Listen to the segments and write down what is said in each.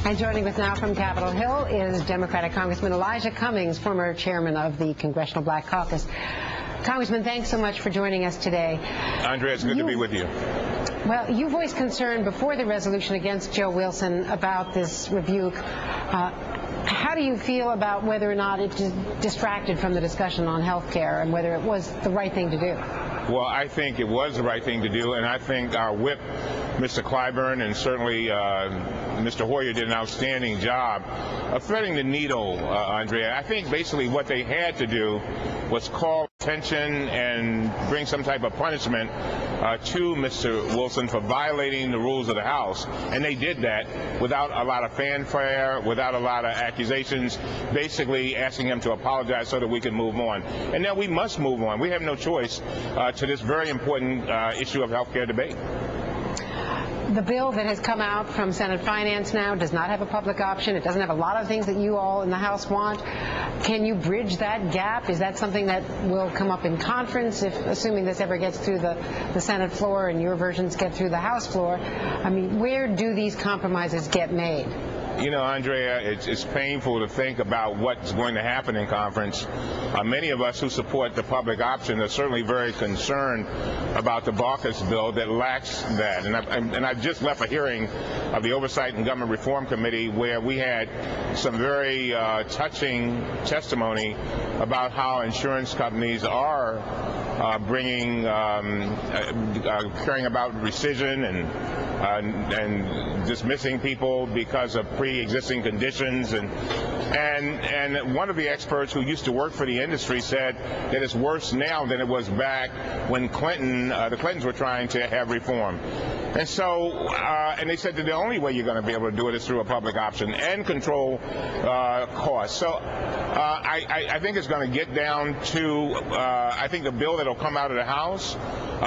And joining us now from Capitol Hill is Democratic Congressman Elijah Cummings, former chairman of the Congressional Black Caucus. Congressman, thanks so much for joining us today. Andrea, it's good to be with you. Well, you voiced concern before the resolution against Joe Wilson about this rebuke. How do you feel about whether or not it distracted from the discussion on health care and whether it was the right thing to do? Well, I think it was the right thing to do, and I think our whip, Mr. Clyburn, and certainly Mr. Hoyer did an outstanding job of threading the needle, Andrea. I think basically what they had to do was call attention and bring some type of punishment to Mr. Wilson for violating the rules of the House, and they did that without a lot of fanfare, without a lot of accusations, basically asking him to apologize so that we can move on. And now we must move on. We have no choice to this very important issue of health care debate. The bill that has come out from Senate Finance now does not have a public option. It doesn't have a lot of things that you all in the House want. Can you bridge that gap? Is that something that will come up in conference, assuming this ever gets through the Senate floor and your versions get through the House floor? I mean, where do these compromises get made? You know, Andrea, it's painful to think about what's going to happen in conference. Many of us who support the public option are certainly very concerned about the Baucus bill that lacks that. And I've just left a hearing of the Oversight and Government Reform Committee where we had some very touching testimony about how insurance companies are caring about rescission and dismissing people because of pre-existing conditions, and one of the experts who used to work for the industry said that it's worse now than it was back when the Clintons were trying to have reform. And so, and they said that the only way you're going to be able to do it is through a public option and control costs. So I think it's going to get down to, I think the bill that will come out of the House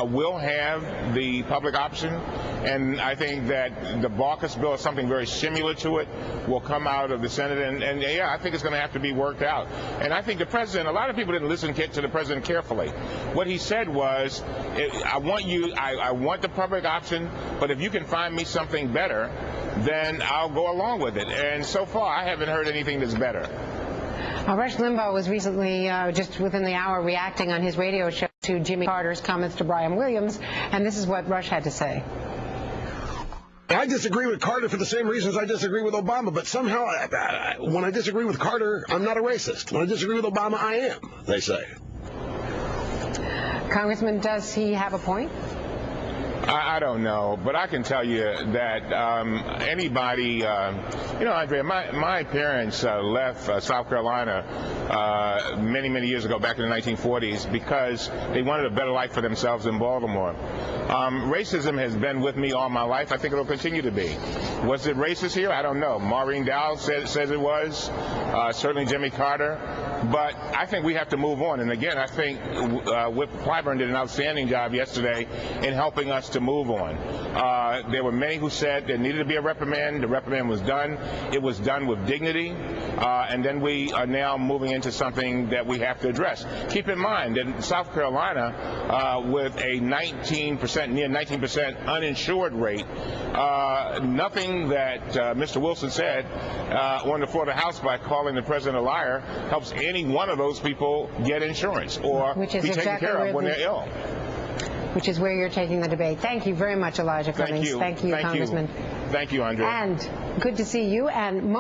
will have the public option, and I think that the Baucus bill is something very similar to it will come out of the Senate, and yeah, I think it's going to have to be worked out. And I think the president, a lot of people didn't listen to the president carefully. What he said was, I want the public option, but if you can find me something better, then I'll go along with it. And so far, I haven't heard anything that's better. Rush Limbaugh was recently, just within the hour, reacting on his radio show to Jimmy Carter's comments to Brian Williams, and this is what Rush had to say. I disagree with Carter for the same reasons I disagree with Obama, but somehow when I disagree with Carter, I'm not a racist. When I disagree with Obama, I am, they say. Congressman, does he have a point? I don't know, but I can tell you that anybody, you know, Andrea, my parents left South Carolina many, many years ago, back in the 1940s, because they wanted a better life for themselves in Baltimore. Racism has been with me all my life. I think it'll continue to be. Was it racist here? I don't know. Maureen Dowd says it was. Certainly Jimmy Carter. But I think we have to move on. And again, I think Whip Clyburn did an outstanding job yesterday in helping us to move on. There were many who said there needed to be a reprimand. The reprimand was done. It was done with dignity. And then we are now moving into something that we have to address. Keep in mind that in South Carolina, with a near 19% uninsured rate, nothing that Mr. Wilson said on the floor of the House by calling the president a liar helps any one of those people get insurance or be taken care of when they're ill. Which is where you're taking the debate. Thank you very much, Elijah Cummings. Thank you, Congressman. Thank you, Andrea. And good to see you. And